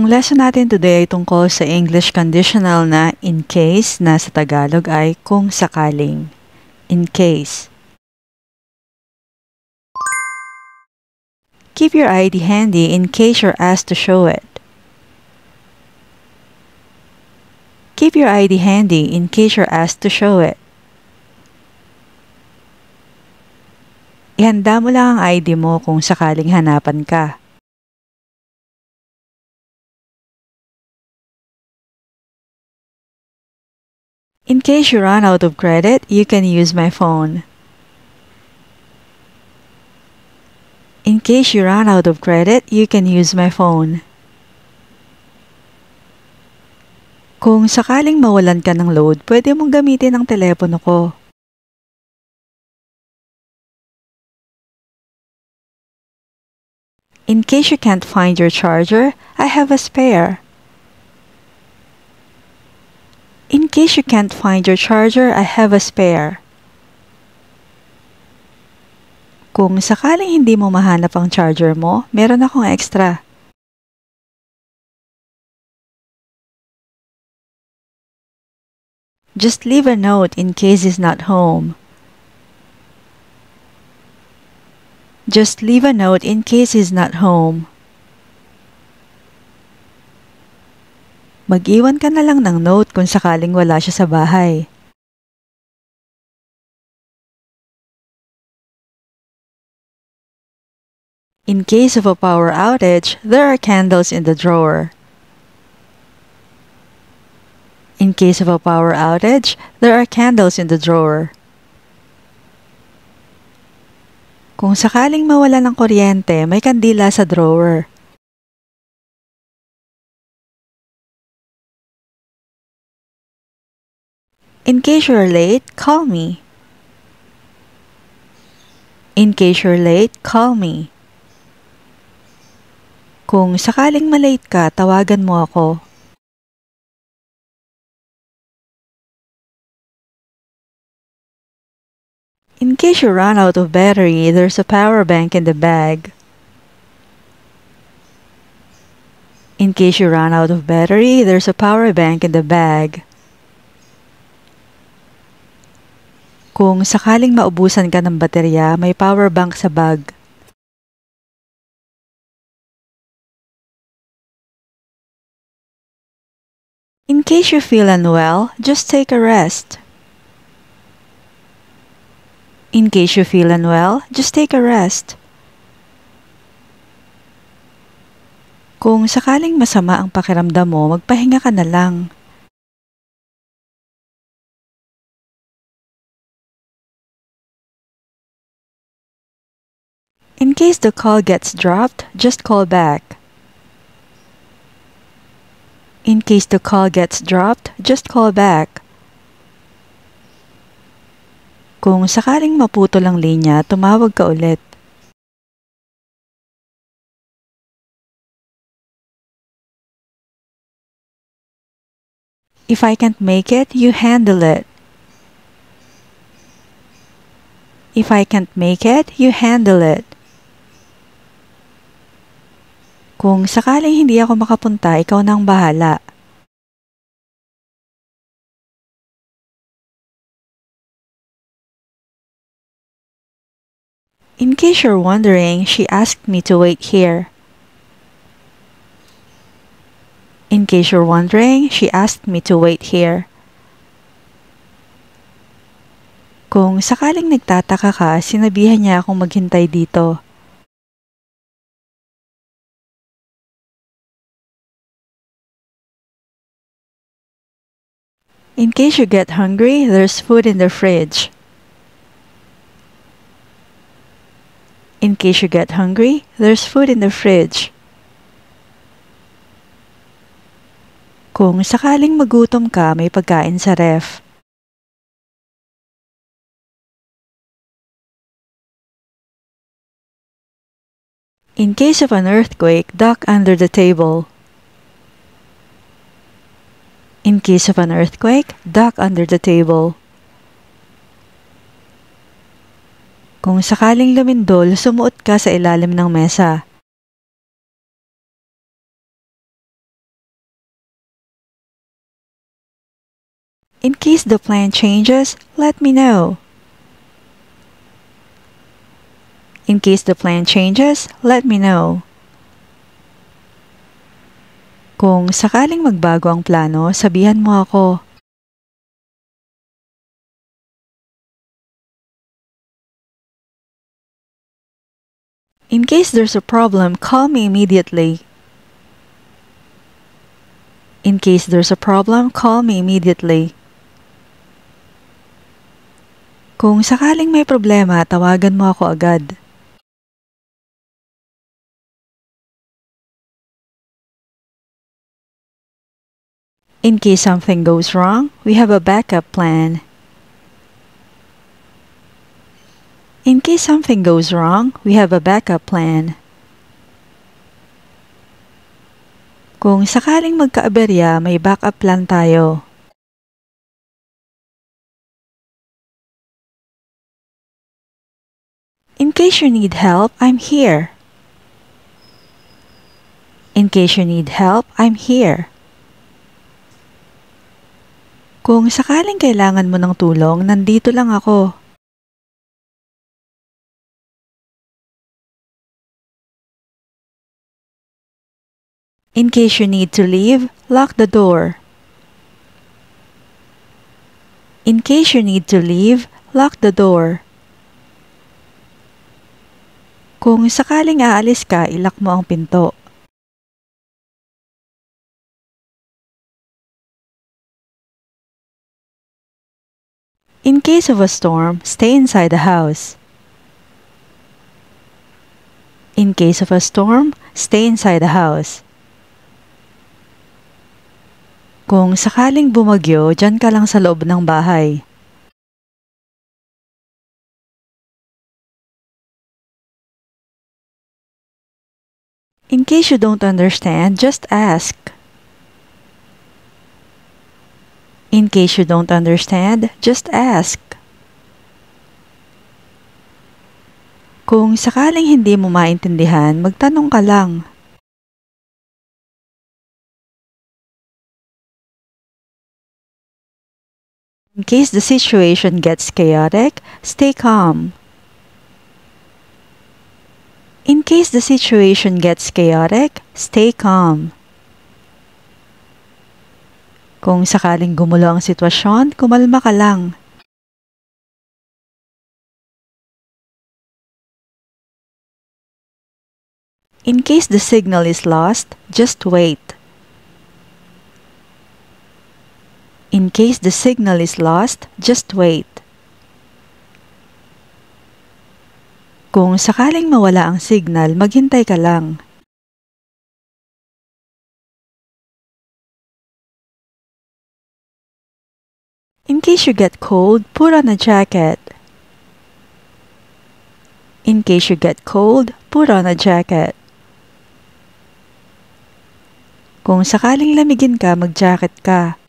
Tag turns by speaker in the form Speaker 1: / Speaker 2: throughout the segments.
Speaker 1: Ang lesson natin today ay tungkol sa English conditional na in case na sa Tagalog ay kung sakaling. In case. Keep your ID handy in case you're asked to show it. Keep your ID handy in case you're asked to show it. Ihanda mo lang ang ID mo kung sakaling hanapan ka. In case you run out of credit, you can use my phone. In case you run out of credit, you can use my phone. Kung sakaling mawalan ka ng load, pwede mong gamitin ang telepono ko. In case you can't find your charger, I have a spare. In case you can't find your charger, I have a spare. Kung sakaling hindi mo mahanap ang charger mo, meron akong extra. Just leave a note in case he's not home. Just leave a note in case he's not home. Mag-iwan ka na lang ng note kung sakaling wala siya sa bahay. In case of a power outage, there are candles in the drawer. In case of a power outage, there are candles in the drawer. Kung sakaling mawala ng kuryente, may kandila sa drawer. In case you're late, call me. In case you're late, call me. Kung sakaling malate ka, tawagan mo ako. In case you run out of battery, there's a power bank in the bag. In case you run out of battery, there's a power bank in the bag. Kung sakaling maubusan ka ng baterya, may power bank sa bag. In case you feel unwell, just take a rest. In case you feel unwell, just take a rest. Kung sakaling masama ang pakiramdam mo, magpahinga ka na lang. In case the call gets dropped, just call back. In case the call gets dropped, just call back. Kung sakaling maputol ang linya, tumawag ka ulit. If I can't make it, you handle it. If I can't make it, you handle it. Kung sakaling hindi ako makapunta, ikaw nang bahala. In case you're wondering, she asked me to wait here. In case you're wondering, she asked me to wait here. Kung sakaling nagtataka ka, sinabihan niya akong maghintay dito. In case you get hungry, there's food in the fridge. In case you get hungry, there's food in the fridge. Kung sakaling magutom ka, may pagkain sa ref. In case of an earthquake, duck under the table. In case of an earthquake, duck under the table. Kung sakaling lumindol, sumuot ka sa ilalim ng mesa. In case the plan changes, let me know. In case the plan changes, let me know. Kung sakaling magbago ang plano, sabihan mo ako. In case there's a problem, call me immediately. In case there's a problem, call me immediately. Kung sakaling may problema, tawagan mo ako agad. In case something goes wrong, we have a backup plan. In case something goes wrong, we have a backup plan. Kung sakaling magkaaberya, may backup plan tayo. In case you need help, I'm here. In case you need help, I'm here. Kung sakaling kailangan mo ng tulong, nandito lang ako. In case you need to leave, lock the door. In case you need to leave, lock the door. Kung sakaling aalis ka, ilock mo ang pinto. In case of a storm, stay inside the house. In case of a storm, stay inside the house. Kung sakaling bumagyo, dyan ka lang sa loob ng bahay. In case you don't understand, just ask. In case you don't understand, just ask. Kung sakaling hindi mo maintindihan, magtanong ka lang. In case the situation gets chaotic, stay calm. In case the situation gets chaotic, stay calm. Kung sakaling gumulo ang sitwasyon, kumalma ka lang. In case the signal is lost, just wait. In case the signal is lost, just wait. Kung sakaling mawala ang signal, maghintay ka lang. In case you get cold, put on a jacket. In case you get cold, put on a jacket. Kung sakaling lamigin ka, mag-jacket ka.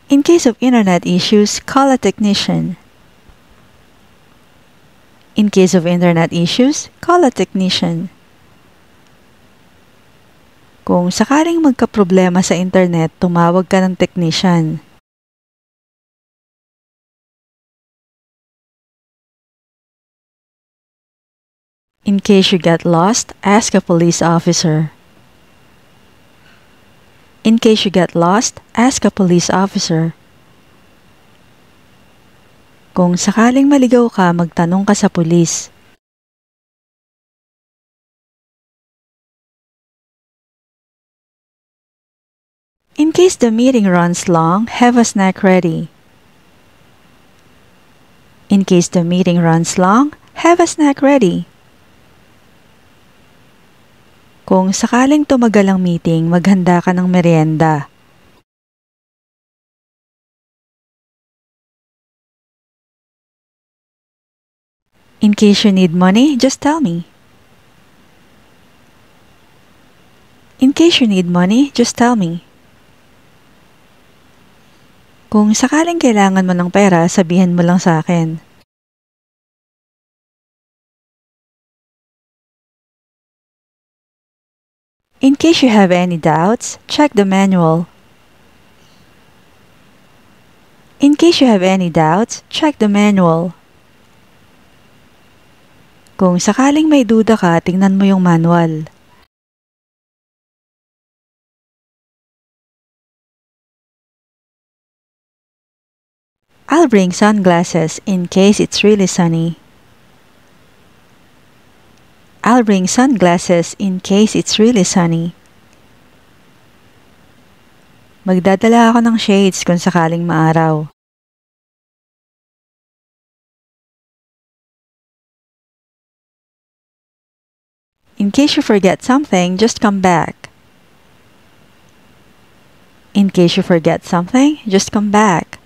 Speaker 1: In case of internet issues, call a technician. In case of internet issues, call a technician. Kung sakaling magka-problema sa internet, tumawag ka ng technician. In case you get lost, ask a police officer. In case you get lost, ask a police officer. Kung sakaling maligaw ka, magtanong ka sa pulis. In case the meeting runs long, have a snack ready. In case the meeting runs long, have a snack ready. Kung sakaling tumagal ang meeting, maghanda ka ng merienda. In case you need money, just tell me. In case you need money, just tell me. Kung sakaling kailangan mo ng pera, sabihin mo lang sa akin. In case you have any doubts, check the manual. In case you have any doubts, check the manual. Kung sakaling may duda ka, tingnan mo yung manual. I'll bring sunglasses in case it's really sunny. I'll bring sunglasses in case it's really sunny. Magdadala ako ng shades kung sakaling maaraw. In case you forget something, just come back. In case you forget something, just come back.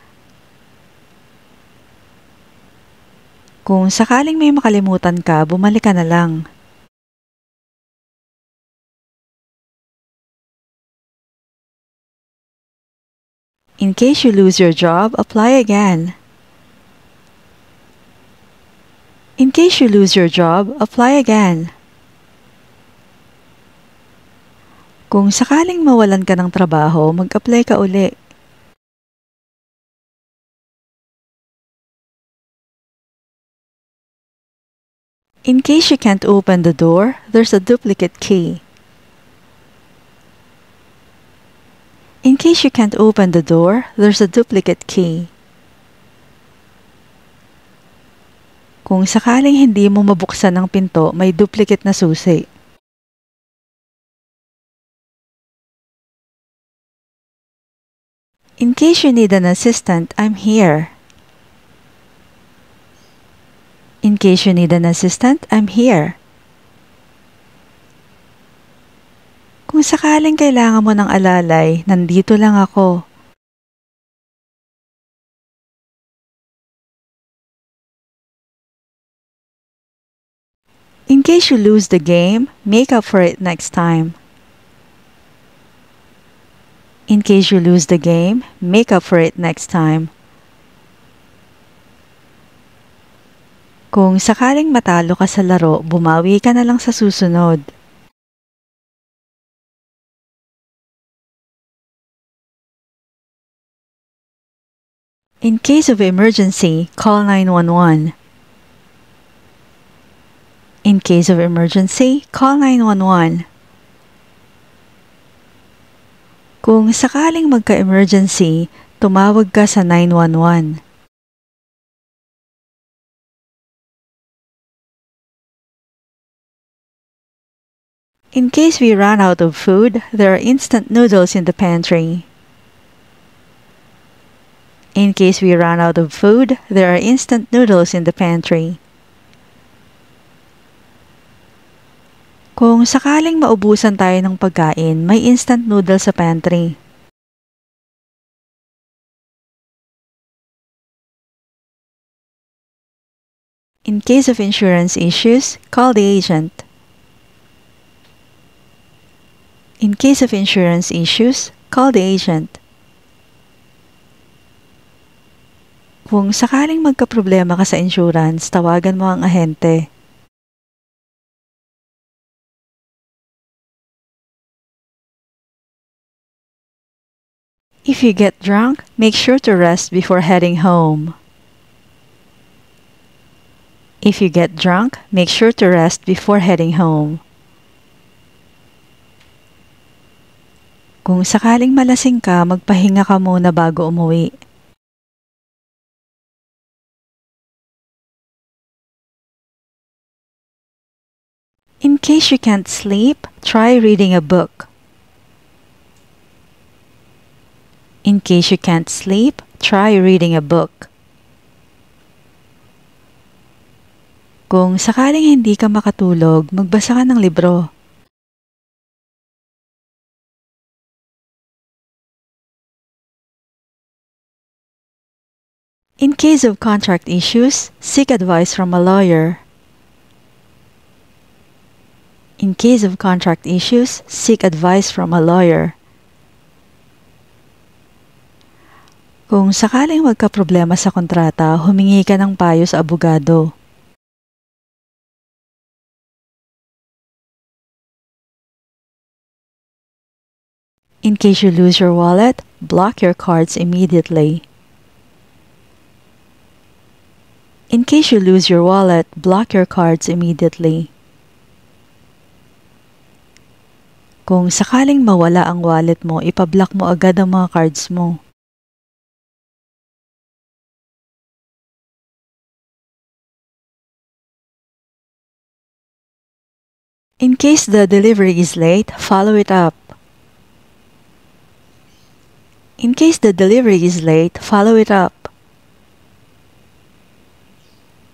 Speaker 1: Kung sakaling may makalimutan ka, bumalik ka na lang. In case you lose your job, apply again. In case you lose your job, apply again. Kung sakaling mawalan ka ng trabaho, mag-apply ka uli. In case you can't open the door, there's a duplicate key. In case you can't open the door, there's a duplicate key. Kung sakaling hindi mo mabuksan ang pinto, may duplicate na susi. In case you need an assistant, I'm here. In case you need an assistant, I'm here. Kung sakaling kailangan mo ng alalay, nandito lang ako. In case you lose the game, make up for it next time. In case you lose the game, make up for it next time. Kung sakaling matalo ka sa laro, bumawi ka na lang sa susunod. In case of emergency, call 911. In case of emergency, call 911. Kung sakaling magka-emergency, tumawag ka sa 911. In case we run out of food, there are instant noodles in the pantry. In case we run out of food, there are instant noodles in the pantry. Kung sakaling maubusan tayo ng pagkain, may instant noodles sa pantry. In case of insurance issues, call the agent. In case of insurance issues, call the agent. Kung sakaling magkaproblema ka sa insurance, tawagan mo ang ahente. If you get drunk, make sure to rest before heading home. If you get drunk, make sure to rest before heading home. Kung sakaling malasing ka, magpahinga ka muna bago umuwi. In case you can't sleep, try reading a book. In case you can't sleep, try reading a book. Kung sakaling hindi ka makatulog, magbasa ka ng libro. In case of contract issues, seek advice from a lawyer. In case of contract issues, seek advice from a lawyer. Kung sakaling magka-problema sa kontrata, humingi ka ng payo sa abogado. In case you lose your wallet, block your cards immediately. In case you lose your wallet, block your cards immediately. Kung sakaling mawala ang wallet mo, ipablock mo agad ang mga cards mo. In case the delivery is late, follow it up. In case the delivery is late, follow it up.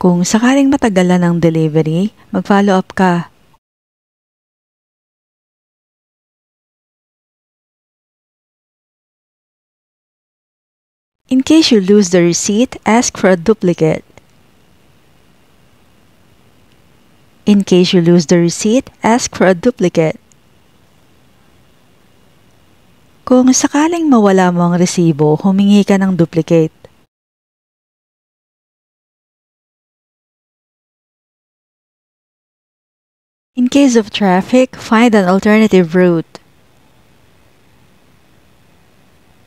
Speaker 1: Kung sakaling matagalan ang delivery, mag-follow up ka. In case you lose the receipt, ask for a duplicate. In case you lose the receipt, ask for a duplicate. Kung sakaling mawala mo ang resibo, humingi ka ng duplicate. In case of traffic, find an alternative route.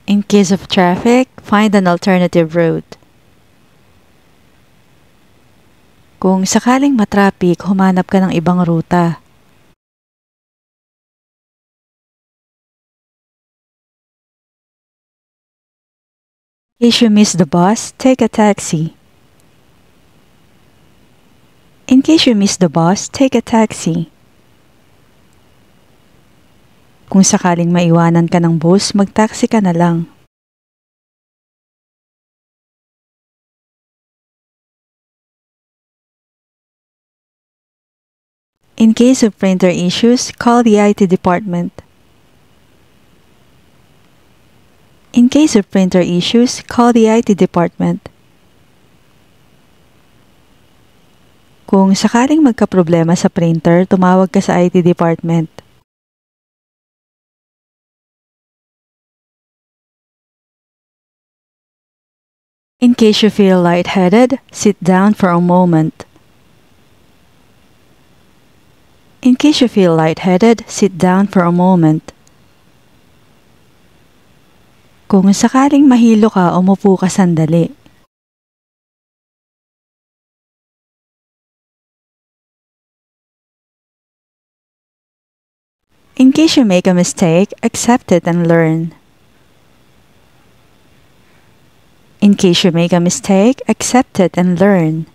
Speaker 1: In case of traffic, find an alternative route. Kung sakaling matraffic, humanap ka ng ibang ruta. In case you miss the bus, take a taxi. In case you miss the bus, take a taxi. Kung sakaling maiwanan ka ng bus, mag-taxi ka na lang. In case of printer issues, call the IT department. In case of printer issues, call the IT department. Kung sakaling magka-problema sa printer, tumawag ka sa IT department. In case you feel lightheaded, sit down for a moment. In case you feel lightheaded, sit down for a moment. Kung sakaling mahilo ka, umupo ka sandali. In case you make a mistake, accept it and learn. In case you make a mistake, accept it and learn.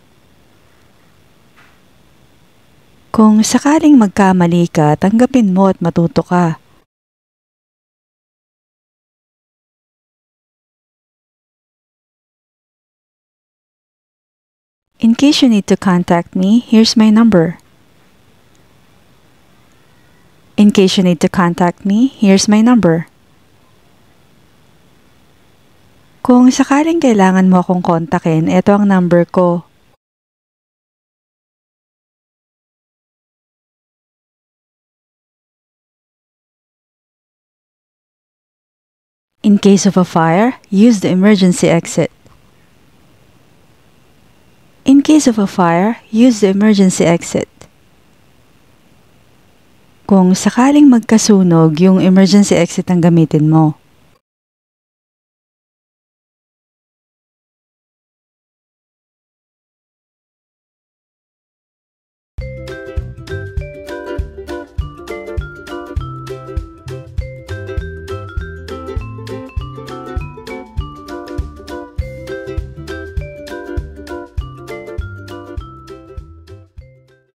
Speaker 1: Kung sakaling magkamali ka, tanggapin mo at matuto ka. In case you need to contact me, here's my number. In case you need to contact me, here's my number. Kung sakaling kailangan mo akong kontakin, ito ang number ko. In case of a fire, use the emergency exit. In case of a fire, use the emergency exit. Kung sakaling magkasunog, yung emergency exit ang gamitin mo.